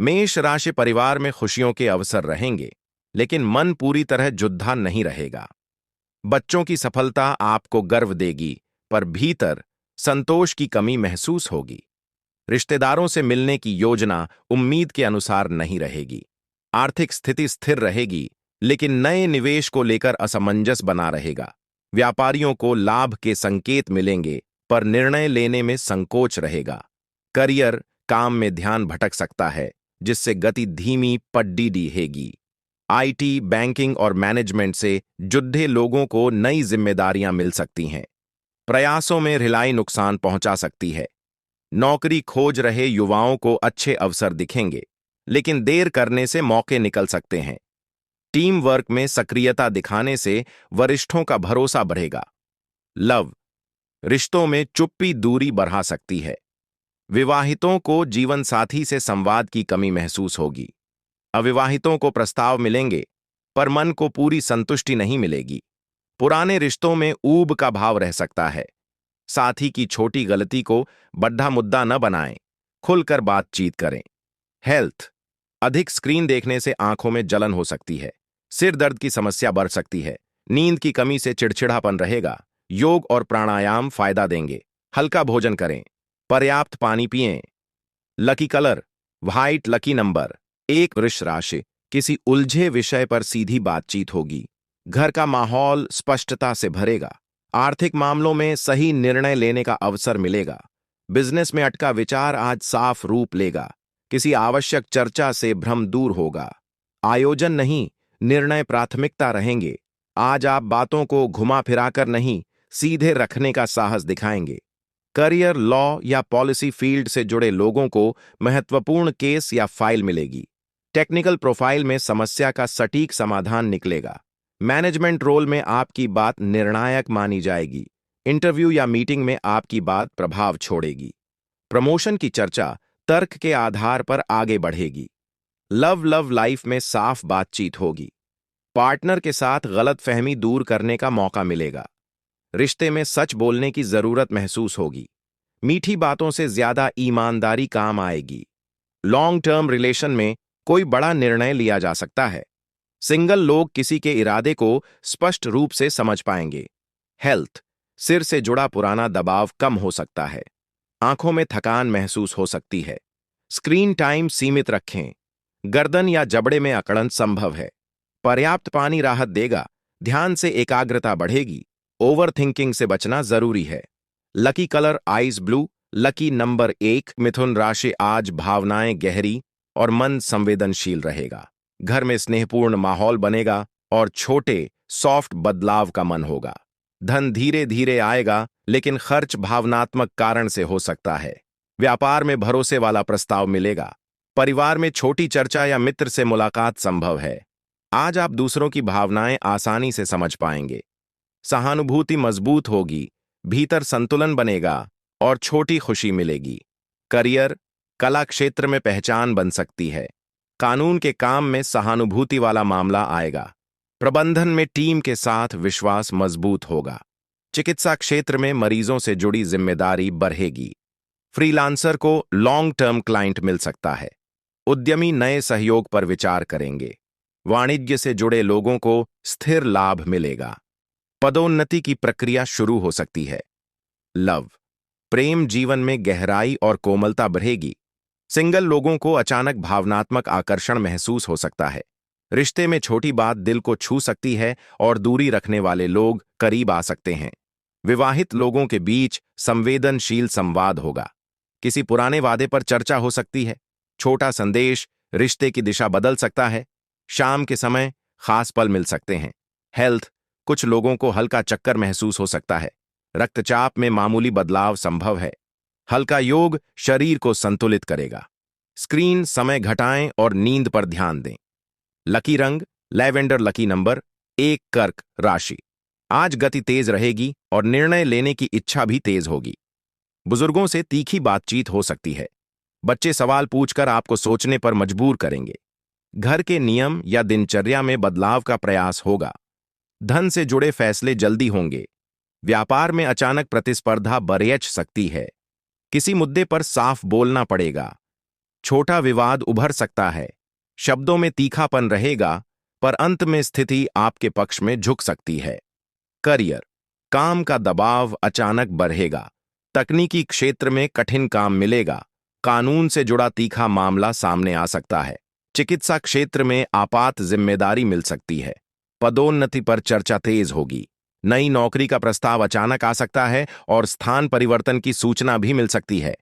मेष राशि परिवार में खुशियों के अवसर रहेंगे, लेकिन मन पूरी तरह जुद्धा नहीं रहेगा। बच्चों की सफलता आपको गर्व देगी, पर भीतर संतोष की कमी महसूस होगी। रिश्तेदारों से मिलने की योजना उम्मीद के अनुसार नहीं रहेगी। आर्थिक स्थिति स्थिर रहेगी, लेकिन नए निवेश को लेकर असमंजस बना रहेगा। व्यापारियों को लाभ के संकेत मिलेंगे, पर निर्णय लेने में संकोच रहेगा। करियर, काम में ध्यान भटक सकता है, जिससे गति धीमी पड्डी रहेगी। आईटी, बैंकिंग और मैनेजमेंट से जुड़े लोगों को नई जिम्मेदारियां मिल सकती हैं। प्रयासों में ढिलाई नुकसान पहुंचा सकती है। नौकरी खोज रहे युवाओं को अच्छे अवसर दिखेंगे, लेकिन देर करने से मौके निकल सकते हैं। टीम वर्क में सक्रियता दिखाने से वरिष्ठों का भरोसा बढ़ेगा। लव, रिश्तों में चुप्पी दूरी बढ़ा सकती है। विवाहितों को जीवन साथी से संवाद की कमी महसूस होगी। अविवाहितों को प्रस्ताव मिलेंगे, पर मन को पूरी संतुष्टि नहीं मिलेगी। पुराने रिश्तों में ऊब का भाव रह सकता है। साथी की छोटी गलती को बड़ा मुद्दा न बनाएं, खुलकर बातचीत करें। हेल्थ, अधिक स्क्रीन देखने से आंखों में जलन हो सकती है। सिर दर्द की समस्या बढ़ सकती है। नींद की कमी से चिड़चिड़ापन रहेगा। योग और प्राणायाम फायदा देंगे। हल्का भोजन करें। पर्याप्त पानी पिएं। Lucky colour white, lucky number 1। वृष राशि, किसी उलझे विषय पर सीधी बातचीत होगी। घर का माहौल स्पष्टता से भरेगा। आर्थिक मामलों में सही निर्णय लेने का अवसर मिलेगा। बिजनेस में अटका विचार आज साफ रूप लेगा। किसी आवश्यक चर्चा से भ्रम दूर होगा। आयोजन नहीं, निर्णय प्राथमिकता रहेंगे। आज आप बातों को घुमा फिराकर नहीं, सीधे रखने का साहस दिखाएंगे। करियर, लॉ या पॉलिसी फील्ड से जुड़े लोगों को महत्वपूर्ण केस या फाइल मिलेगी। टेक्निकल प्रोफाइल में समस्या का सटीक समाधान निकलेगा। मैनेजमेंट रोल में आपकी बात निर्णायक मानी जाएगी। इंटरव्यू या मीटिंग में आपकी बात प्रभाव छोड़ेगी। प्रमोशन की चर्चा तर्क के आधार पर आगे बढ़ेगी। लव लाइफ में साफ बातचीत होगी। पार्टनर के साथ गलतफहमी दूर करने का मौका मिलेगा। रिश्ते में सच बोलने की जरूरत महसूस होगी। मीठी बातों से ज्यादा ईमानदारी काम आएगी। लॉन्ग टर्म रिलेशन में कोई बड़ा निर्णय लिया जा सकता है। सिंगल लोग किसी के इरादे को स्पष्ट रूप से समझ पाएंगे। हेल्थ, सिर से जुड़ा पुराना दबाव कम हो सकता है। आंखों में थकान महसूस हो सकती है। स्क्रीन टाइम सीमित रखें। गर्दन या जबड़े में अकड़न संभव है। पर्याप्त पानी राहत देगा। ध्यान से एकाग्रता बढ़ेगी। ओवर थिंकिंग से बचना जरूरी है। Lucky colour ice blue, lucky number 1। मिथुन राशि, आज भावनाएं गहरी और मन संवेदनशील रहेगा। घर में स्नेहपूर्ण माहौल बनेगा और छोटे सॉफ्ट बदलाव का मन होगा। धन धीरे धीरे आएगा, लेकिन खर्च भावनात्मक कारण से हो सकता है। व्यापार में भरोसे वाला प्रस्ताव मिलेगा। परिवार में छोटी चर्चा या मित्र से मुलाकात संभव है। आज आप दूसरों की भावनाएं आसानी से समझ पाएंगे। सहानुभूति मजबूत होगी। भीतर संतुलन बनेगा और छोटी खुशी मिलेगी। करियर, कला क्षेत्र में पहचान बन सकती है। कानून के काम में सहानुभूति वाला मामला आएगा। प्रबंधन में टीम के साथ विश्वास मजबूत होगा। चिकित्सा क्षेत्र में मरीजों से जुड़ी जिम्मेदारी बढ़ेगी। फ्रीलांसर को लॉन्ग टर्म क्लाइंट मिल सकता है। उद्यमी नए सहयोग पर विचार करेंगे। वाणिज्य से जुड़े लोगों को स्थिर लाभ मिलेगा। पदोन्नति की प्रक्रिया शुरू हो सकती है। लव, प्रेम जीवन में गहराई और कोमलता बढ़ेगी। सिंगल लोगों को अचानक भावनात्मक आकर्षण महसूस हो सकता है। रिश्ते में छोटी बात दिल को छू सकती है और दूरी रखने वाले लोग करीब आ सकते हैं। विवाहित लोगों के बीच संवेदनशील संवाद होगा। किसी पुराने वादे पर चर्चा हो सकती है। छोटा संदेश रिश्ते की दिशा बदल सकता है। शाम के समय खास पल मिल सकते हैं। हेल्थ, कुछ लोगों को हल्का चक्कर महसूस हो सकता है। रक्तचाप में मामूली बदलाव संभव है। हल्का योग शरीर को संतुलित करेगा। स्क्रीन समय घटाएं और नींद पर ध्यान दें। लकी रंग लैवेंडर, लकी नंबर 1। कर्क राशि, आज गति तेज रहेगी और निर्णय लेने की इच्छा भी तेज होगी। बुजुर्गों से तीखी बातचीत हो सकती है। बच्चे सवाल पूछकर आपको सोचने पर मजबूर करेंगे। घर के नियम या दिनचर्या में बदलाव का प्रयास होगा। धन से जुड़े फैसले जल्दी होंगे। व्यापार में अचानक प्रतिस्पर्धा बढ़ सकती है। किसी मुद्दे पर साफ बोलना पड़ेगा। छोटा विवाद उभर सकता है। शब्दों में तीखापन रहेगा, पर अंत में स्थिति आपके पक्ष में झुक सकती है। करियर, काम का दबाव अचानक बढ़ेगा। तकनीकी क्षेत्र में कठिन काम मिलेगा। कानून से जुड़ा तीखा मामला सामने आ सकता है। चिकित्सा क्षेत्र में आपात जिम्मेदारी मिल सकती है। पदोन्नति पर चर्चा तेज होगी। नई नौकरी का प्रस्ताव अचानक आ सकता है और स्थान परिवर्तन की सूचना भी मिल सकती है।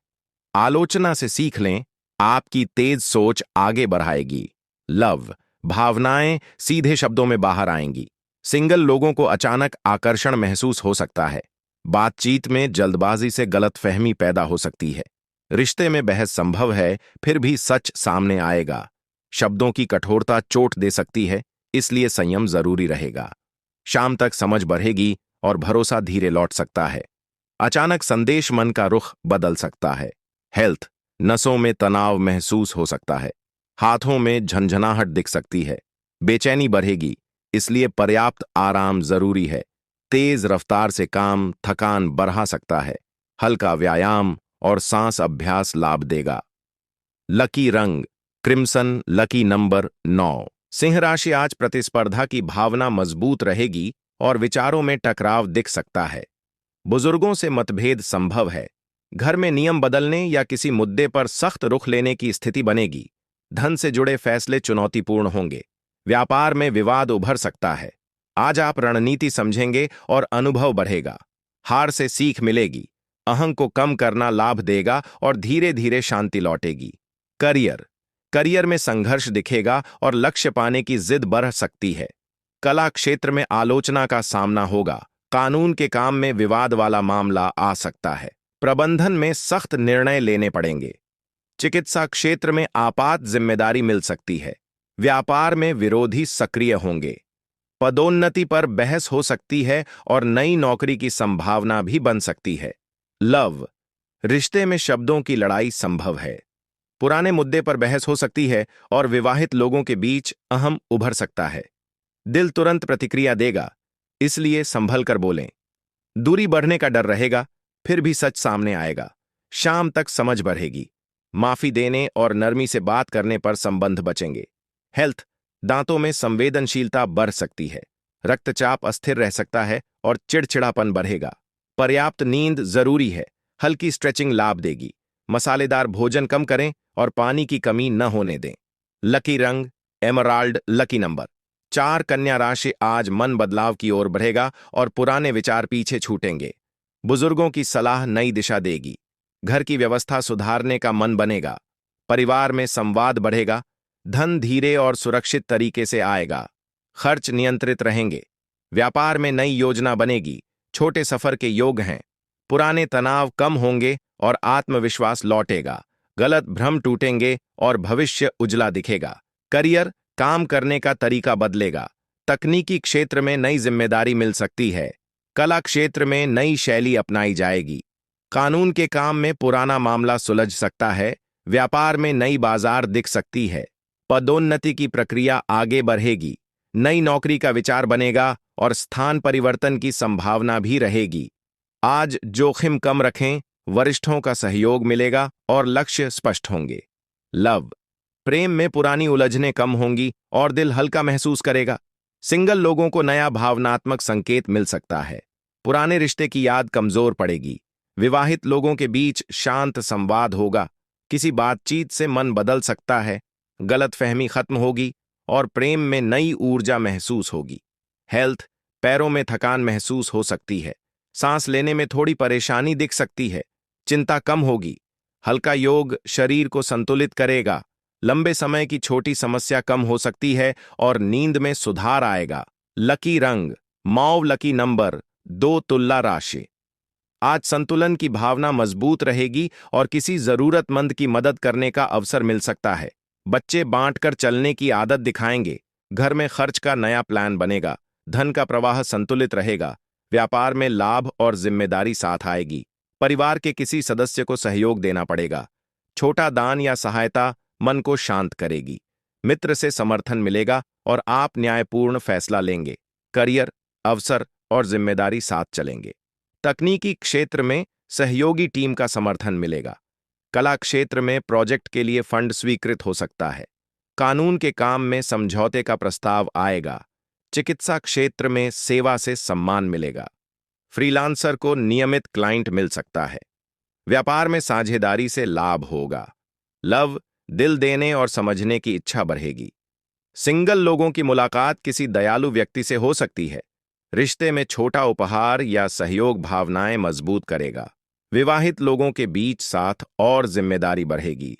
आलोचना से सीख लें, आपकी तेज सोच आगे बढ़ाएगी। लव, भावनाएं सीधे शब्दों में बाहर आएंगी। सिंगल लोगों को अचानक आकर्षण महसूस हो सकता है। बातचीत में जल्दबाजी से गलतफहमी पैदा हो सकती है। रिश्ते में बहस संभव है, फिर भी सच सामने आएगा। शब्दों की कठोरता चोट दे सकती है, इसलिए संयम जरूरी रहेगा। शाम तक समझ बढ़ेगी और भरोसा धीरे लौट सकता है। अचानक संदेश मन का रुख बदल सकता है। हेल्थ, नसों में तनाव महसूस हो सकता है। हाथों में झंझनाहट दिख सकती है। बेचैनी बढ़ेगी, इसलिए पर्याप्त आराम जरूरी है। तेज रफ्तार से काम थकान बढ़ा सकता है। हल्का व्यायाम और सांस अभ्यास लाभ देगा। लकी रंग क्रिम्सन, लकी नंबर 9। सिंह राशि, आज प्रतिस्पर्धा की भावना मजबूत रहेगी और विचारों में टकराव दिख सकता है। बुजुर्गों से मतभेद संभव है। घर में नियम बदलने या किसी मुद्दे पर सख्त रुख लेने की स्थिति बनेगी। धन से जुड़े फैसले चुनौतीपूर्ण होंगे। व्यापार में विवाद उभर सकता है। आज आप रणनीति समझेंगे और अनुभव बढ़ेगा। हार से सीख मिलेगी। अहंग को कम करना लाभ देगा और धीरे धीरे शांति लौटेगी। करियर, करियर में संघर्ष दिखेगा और लक्ष्य पाने की जिद बढ़ सकती है। कला क्षेत्र में आलोचना का सामना होगा। कानून के काम में विवाद वाला मामला आ सकता है। प्रबंधन में सख्त निर्णय लेने पड़ेंगे। चिकित्सा क्षेत्र में आपात जिम्मेदारी मिल सकती है। व्यापार में विरोधी सक्रिय होंगे। पदोन्नति पर बहस हो सकती है और नई नौकरी की संभावना भी बन सकती है। लव, रिश्ते में शब्दों की लड़ाई संभव है। पुराने मुद्दे पर बहस हो सकती है और विवाहित लोगों के बीच अहम उभर सकता है। दिल तुरंत प्रतिक्रिया देगा, इसलिए संभल कर बोलें। दूरी बढ़ने का डर रहेगा, फिर भी सच सामने आएगा। शाम तक समझ बढ़ेगी। माफी देने और नरमी से बात करने पर संबंध बचेंगे। हेल्थ, दांतों में संवेदनशीलता बढ़ सकती है। रक्तचाप अस्थिर रह सकता है और चिड़चिड़ापन बढ़ेगा। पर्याप्त नींद जरूरी है। हल्की स्ट्रेचिंग लाभ देगी। मसालेदार भोजन कम करें और पानी की कमी न होने दें। लकी रंग एमराल्ड, लकी नंबर 4। कन्या राशि, आज मन बदलाव की ओर बढ़ेगा और पुराने विचार पीछे छूटेंगे। बुजुर्गों की सलाह नई दिशा देगी। घर की व्यवस्था सुधारने का मन बनेगा। परिवार में संवाद बढ़ेगा। धन धीरे और सुरक्षित तरीके से आएगा। खर्च नियंत्रित रहेंगे। व्यापार में नई योजना बनेगी। छोटे सफर के योग हैं। पुराने तनाव कम होंगे और आत्मविश्वास लौटेगा। गलत भ्रम टूटेंगे और भविष्य उजला दिखेगा। करियर, काम करने का तरीका बदलेगा। तकनीकी क्षेत्र में नई जिम्मेदारी मिल सकती है। कला क्षेत्र में नई शैली अपनाई जाएगी। कानून के काम में पुराना मामला सुलझ सकता है। व्यापार में नई बाजार दिख सकती है। पदोन्नति की प्रक्रिया आगे बढ़ेगी। नई नौकरी का विचार बनेगा और स्थान परिवर्तन की संभावना भी रहेगी। आज जोखिम कम रखें, वरिष्ठों का सहयोग मिलेगा और लक्ष्य स्पष्ट होंगे। लव, प्रेम में पुरानी उलझनें कम होंगी और दिल हल्का महसूस करेगा। सिंगल लोगों को नया भावनात्मक संकेत मिल सकता है। पुराने रिश्ते की याद कमजोर पड़ेगी। विवाहित लोगों के बीच शांत संवाद होगा। किसी बातचीत से मन बदल सकता है। गलतफहमी खत्म होगी और प्रेम में नई ऊर्जा महसूस होगी। हेल्थ, पैरों में थकान महसूस हो सकती है। सांस लेने में थोड़ी परेशानी दिख सकती है। चिंता कम होगी। हल्का योग शरीर को संतुलित करेगा। लंबे समय की छोटी समस्या कम हो सकती है और नींद में सुधार आएगा। लकी रंग मौव, लकी नंबर 2। तुला राशि, आज संतुलन की भावना मजबूत रहेगी और किसी जरूरतमंद की मदद करने का अवसर मिल सकता है। बच्चे बांटकर चलने की आदत दिखाएंगे। घर में खर्च का नया प्लान बनेगा। धन का प्रवाह संतुलित रहेगा। व्यापार में लाभ और जिम्मेदारी साथ आएगी। परिवार के किसी सदस्य को सहयोग देना पड़ेगा। छोटा दान या सहायता मन को शांत करेगी। मित्र से समर्थन मिलेगा और आप न्यायपूर्ण फैसला लेंगे। करियर, अवसर और जिम्मेदारी साथ चलेंगे। तकनीकी क्षेत्र में सहयोगी टीम का समर्थन मिलेगा। कला क्षेत्र में प्रोजेक्ट के लिए फंड स्वीकृत हो सकता है। कानून के काम में समझौते का प्रस्ताव आएगा। चिकित्सा क्षेत्र में सेवा से सम्मान मिलेगा। फ्रीलांसर को नियमित क्लाइंट मिल सकता है। व्यापार में साझेदारी से लाभ होगा। लव, दिल देने और समझने की इच्छा बढ़ेगी। सिंगल लोगों की मुलाकात किसी दयालु व्यक्ति से हो सकती है। रिश्ते में छोटा उपहार या सहयोग भावनाएं मजबूत करेगा। विवाहित लोगों के बीच साथ और जिम्मेदारी बढ़ेगी।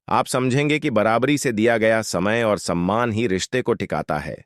आप समझेंगे कि बराबरी से दिया गया समय और सम्मान ही रिश्ते को टिकाता है।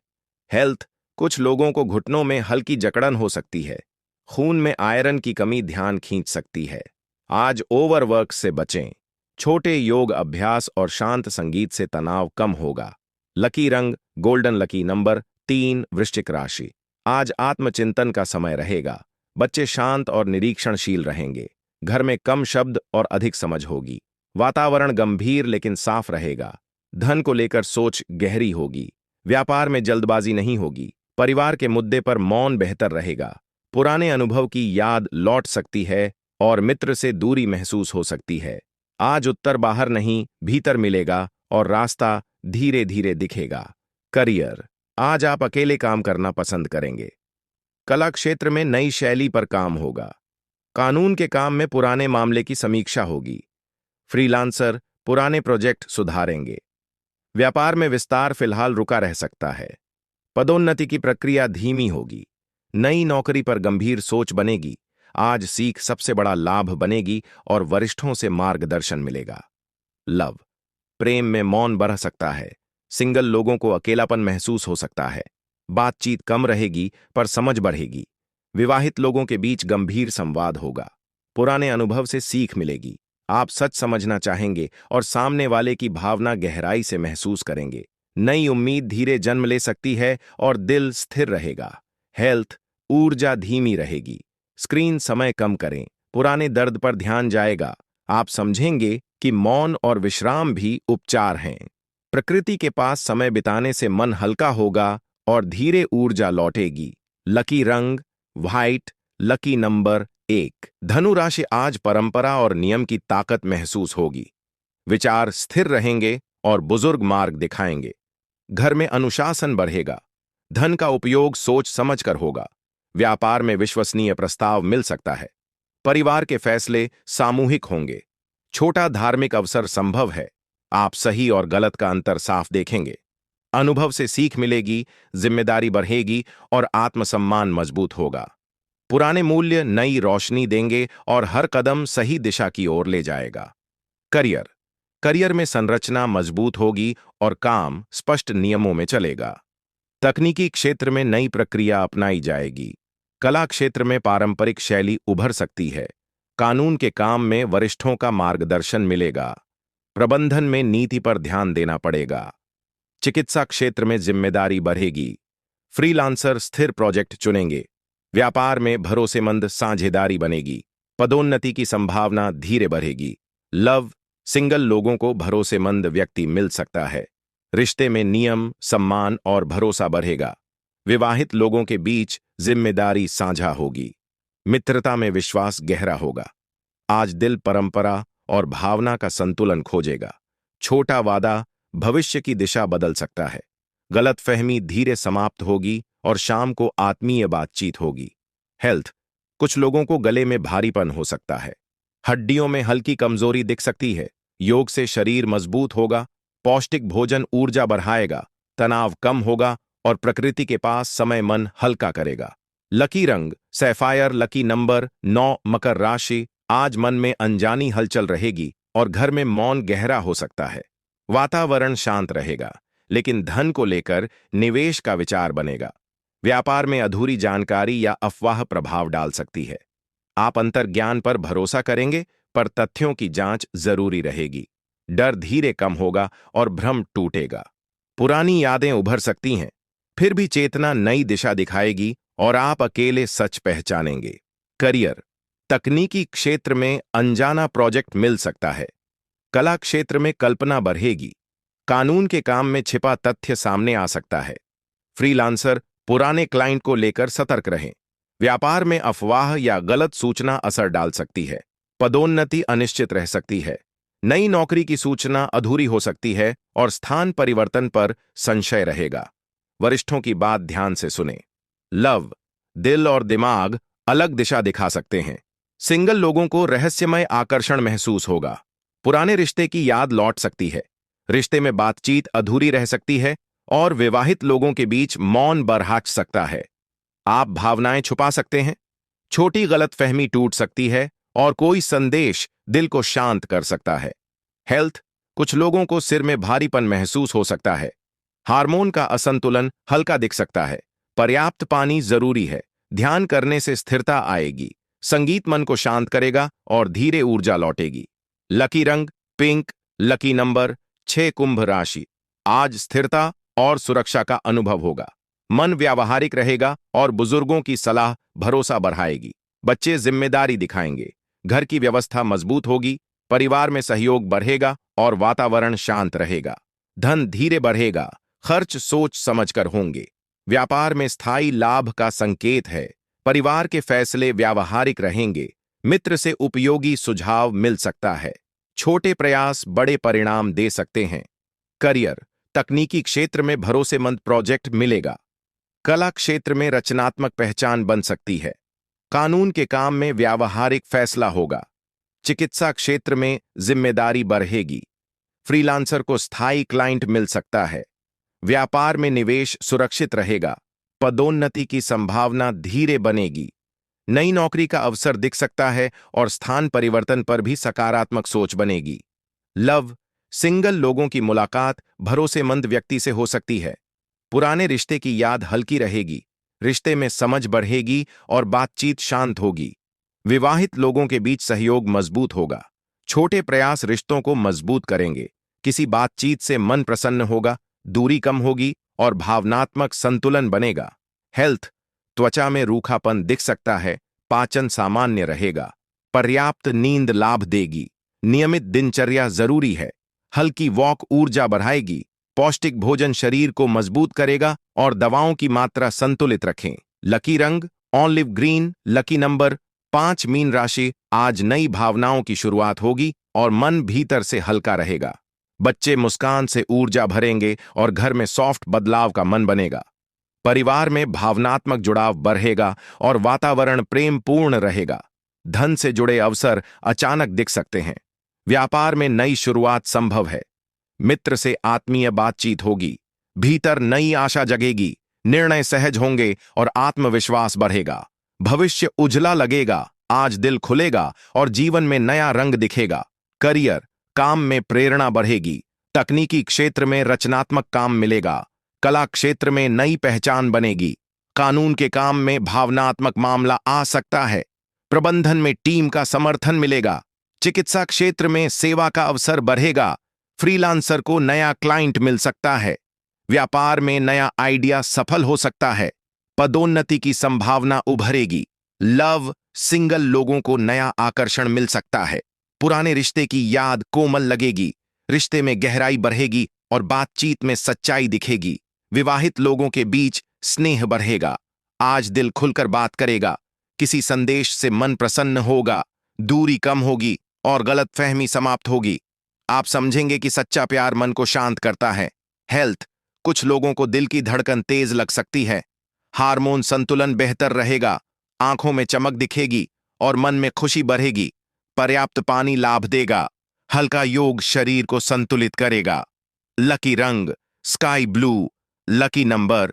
हेल्थ, कुछ लोगों को घुटनों में हल्की जकड़न हो सकती है। खून में आयरन की कमी ध्यान खींच सकती है। आज ओवरवर्क से बचें। छोटे योग अभ्यास और शांत संगीत से तनाव कम होगा। लकी रंग गोल्डन, लकी नंबर 3, वृश्चिक राशि। आज आत्मचिंतन का समय रहेगा। बच्चे शांत और निरीक्षणशील रहेंगे। घर में कम शब्द और अधिक समझ होगी। वातावरण गंभीर लेकिन साफ रहेगा। धन को लेकर सोच गहरी होगी। व्यापार में जल्दबाजी नहीं होगी। परिवार के मुद्दे पर मौन बेहतर रहेगा। पुराने अनुभव की याद लौट सकती है और मित्र से दूरी महसूस हो सकती है। आज उत्तर बाहर नहीं, भीतर मिलेगा और रास्ता धीरे धीरे दिखेगा। करियर, आज आप अकेले काम करना पसंद करेंगे। कला क्षेत्र में नई शैली पर काम होगा। कानून के काम में पुराने मामले की समीक्षा होगी। फ्रीलांसर पुराने प्रोजेक्ट सुधारेंगे। व्यापार में विस्तार फिलहाल रुका रह सकता है। पदोन्नति की प्रक्रिया धीमी होगी। नई नौकरी पर गंभीर सोच बनेगी। आज सीख सबसे बड़ा लाभ बनेगी और वरिष्ठों से मार्गदर्शन मिलेगा। लव, प्रेम में मौन बढ़ सकता है। सिंगल लोगों को अकेलापन महसूस हो सकता है। बातचीत कम रहेगी पर समझ बढ़ेगी। विवाहित लोगों के बीच गंभीर संवाद होगा। पुराने अनुभव से सीख मिलेगी। आप सच समझना चाहेंगे और सामने वाले की भावना गहराई से महसूस करेंगे। नई उम्मीद धीरे जन्म ले सकती है और दिल स्थिर रहेगा। हेल्थ, ऊर्जा धीमी रहेगी। स्क्रीन समय कम करें। पुराने दर्द पर ध्यान जाएगा। आप समझेंगे कि मौन और विश्राम भी उपचार हैं। प्रकृति के पास समय बिताने से मन हल्का होगा और धीरे ऊर्जा लौटेगी। लकी रंग व्हाइट, लकी नंबर 1। धनु राशि, आज परंपरा और नियम की ताकत महसूस होगी। विचार स्थिर रहेंगे और बुजुर्ग मार्ग दिखाएंगे। घर में अनुशासन बढ़ेगा। धन का उपयोग सोच समझकर होगा। व्यापार में विश्वसनीय प्रस्ताव मिल सकता है। परिवार के फैसले सामूहिक होंगे। छोटा धार्मिक अवसर संभव है। आप सही और गलत का अंतर साफ देखेंगे। अनुभव से सीख मिलेगी, जिम्मेदारी बढ़ेगी और आत्मसम्मान मजबूत होगा। पुराने मूल्य नई रोशनी देंगे और हर कदम सही दिशा की ओर ले जाएगा। करियर, करियर में संरचना मजबूत होगी और काम स्पष्ट नियमों में चलेगा। तकनीकी क्षेत्र में नई प्रक्रिया अपनाई जाएगी। कला क्षेत्र में पारंपरिक शैली उभर सकती है। कानून के काम में वरिष्ठों का मार्गदर्शन मिलेगा। प्रबंधन में नीति पर ध्यान देना पड़ेगा। चिकित्सा क्षेत्र में जिम्मेदारी बढ़ेगी। फ्रीलांसर स्थिर प्रोजेक्ट चुनेंगे। व्यापार में भरोसेमंद साझेदारी बनेगी। पदोन्नति की संभावना धीरे बढ़ेगी। लव, सिंगल लोगों को भरोसेमंद व्यक्ति मिल सकता है। रिश्ते में नियम, सम्मान और भरोसा बढ़ेगा। विवाहित लोगों के बीच जिम्मेदारी साझा होगी। मित्रता में विश्वास गहरा होगा। आज दिल परंपरा और भावना का संतुलन खोजेगा। छोटा वादा भविष्य की दिशा बदल सकता है। गलतफहमी धीरे समाप्त होगी और शाम को आत्मीय बातचीत होगी। हेल्थ, कुछ लोगों को गले में भारीपन हो सकता है। हड्डियों में हल्की कमजोरी दिख सकती है। योग से शरीर मजबूत होगा। पौष्टिक भोजन ऊर्जा बढ़ाएगा। तनाव कम होगा और प्रकृति के पास समय मन हल्का करेगा। लकी रंग सैफायर, लकी नंबर 9, मकर राशि। आज मन में अनजानी हलचल रहेगी और घर में मौन गहरा हो सकता है। वातावरण शांत रहेगा, लेकिन धन को लेकर निवेश का विचार बनेगा। व्यापार में अधूरी जानकारी या अफवाह प्रभाव डाल सकती है। आप अंतर्ज्ञान पर भरोसा करेंगे, पर तथ्यों की जांच जरूरी रहेगी। डर धीरे कम होगा और भ्रम टूटेगा। पुरानी यादें उभर सकती हैं, फिर भी चेतना नई दिशा दिखाएगी और आप अकेले सच पहचानेंगे। करियर, तकनीकी क्षेत्र में अनजाना प्रोजेक्ट मिल सकता है। कला क्षेत्र में कल्पना बढ़ेगी। कानून के काम में छिपा तथ्य सामने आ सकता है। फ्रीलांसर पुराने क्लाइंट को लेकर सतर्क रहें। व्यापार में अफवाह या गलत सूचना असर डाल सकती है। पदोन्नति अनिश्चित रह सकती है। नई नौकरी की सूचना अधूरी हो सकती है और स्थान परिवर्तन पर संशय रहेगा। वरिष्ठों की बात ध्यान से सुने। लव, दिल और दिमाग अलग दिशा दिखा सकते हैं। सिंगल लोगों को रहस्यमय आकर्षण महसूस होगा। पुराने रिश्ते की याद लौट सकती है। रिश्ते में बातचीत अधूरी रह सकती है और विवाहित लोगों के बीच मौन बरहाच सकता है। आप भावनाएं छुपा सकते हैं। छोटी गलतफहमी टूट सकती है और कोई संदेश दिल को शांत कर सकता है। हेल्थ, कुछ लोगों को सिर में भारीपन महसूस हो सकता है। हार्मोन का असंतुलन हल्का दिख सकता है। पर्याप्त पानी जरूरी है। ध्यान करने से स्थिरता आएगी। संगीत मन को शांत करेगा और धीरे ऊर्जा लौटेगी। लकी रंग पिंक। Lucky number 6। कुंभ राशि। आज स्थिरता और सुरक्षा का अनुभव होगा। मन व्यावहारिक रहेगा और बुजुर्गों की सलाह भरोसा बढ़ाएगी। बच्चे जिम्मेदारी दिखाएंगे। घर की व्यवस्था मजबूत होगी। परिवार में सहयोग बढ़ेगा और वातावरण शांत रहेगा। धन धीरे बढ़ेगा। खर्च सोच समझकर होंगे। व्यापार में स्थायी लाभ का संकेत है। परिवार के फैसले व्यावहारिक रहेंगे। मित्र से उपयोगी सुझाव मिल सकता है। छोटे प्रयास बड़े परिणाम दे सकते हैं। करियर, तकनीकी क्षेत्र में भरोसेमंद प्रोजेक्ट मिलेगा। कला क्षेत्र में रचनात्मक पहचान बन सकती है। कानून के काम में व्यावहारिक फैसला होगा। चिकित्सा क्षेत्र में जिम्मेदारी बढ़ेगी। फ्रीलांसर को स्थायी क्लाइंट मिल सकता है। व्यापार में निवेश सुरक्षित रहेगा। पदोन्नति की संभावना धीरे बनेगी। नई नौकरी का अवसर दिख सकता है और स्थान परिवर्तन पर भी सकारात्मक सोच बनेगी। लव, सिंगल लोगों की मुलाकात भरोसेमंद व्यक्ति से हो सकती है। पुराने रिश्ते की याद हल्की रहेगी। रिश्ते में समझ बढ़ेगी और बातचीत शांत होगी। विवाहित लोगों के बीच सहयोग मजबूत होगा। छोटे प्रयास रिश्तों को मजबूत करेंगे। किसी बातचीत से मन प्रसन्न होगा। दूरी कम होगी और भावनात्मक संतुलन बनेगा। हेल्थ, त्वचा में रूखापन दिख सकता है। पाचन सामान्य रहेगा। पर्याप्त नींद लाभ देगी। नियमित दिनचर्या जरूरी है। हल्की वॉक ऊर्जा बढ़ाएगी। पौष्टिक भोजन शरीर को मजबूत करेगा और दवाओं की मात्रा संतुलित रखें। लकी रंग olive green. Lucky number 5। Mean राशि। आज नई भावनाओं की शुरुआत होगी और मन भीतर से हल्का रहेगा। बच्चे मुस्कान से ऊर्जा भरेंगे और घर में सॉफ्ट बदलाव का मन बनेगा। परिवार में भावनात्मक जुड़ाव बढ़ेगा और वातावरण प्रेमपूर्ण रहेगा। धन से जुड़े अवसर अचानक दिख सकते हैं। व्यापार में नई शुरुआत संभव है। मित्र से आत्मीय बातचीत होगी। भीतर नई आशा जगेगी। निर्णय सहज होंगे और आत्मविश्वास बढ़ेगा। भविष्य उजला लगेगा। आज दिल खुलेगा और जीवन में नया रंग दिखेगा। करियर, काम में प्रेरणा बढ़ेगी। तकनीकी क्षेत्र में रचनात्मक काम मिलेगा। कला क्षेत्र में नई पहचान बनेगी। कानून के काम में भावनात्मक मामला आ सकता है। प्रबंधन में टीम का समर्थन मिलेगा। चिकित्सा क्षेत्र में सेवा का अवसर बढ़ेगा। फ्रीलांसर को नया क्लाइंट मिल सकता है। व्यापार में नया आइडिया सफल हो सकता है। पदोन्नति की संभावना उभरेगी। लव, सिंगल लोगों को नया आकर्षण मिल सकता है। पुराने रिश्ते की याद कोमल लगेगी। रिश्ते में गहराई बढ़ेगी और बातचीत में सच्चाई दिखेगी। विवाहित लोगों के बीच स्नेह बढ़ेगा। आज दिल खुलकर बात करेगा। किसी संदेश से मन प्रसन्न होगा। दूरी कम होगी और गलतफहमी समाप्त होगी। आप समझेंगे कि सच्चा प्यार मन को शांत करता है। हेल्थ, कुछ लोगों को दिल की धड़कन तेज लग सकती है। हार्मोन संतुलन बेहतर रहेगा। आंखों में चमक दिखेगी और मन में खुशी बढ़ेगी। पर्याप्त पानी लाभ देगा। हल्का योग शरीर को संतुलित करेगा। लकी रंग स्काई ब्लू। Lucky number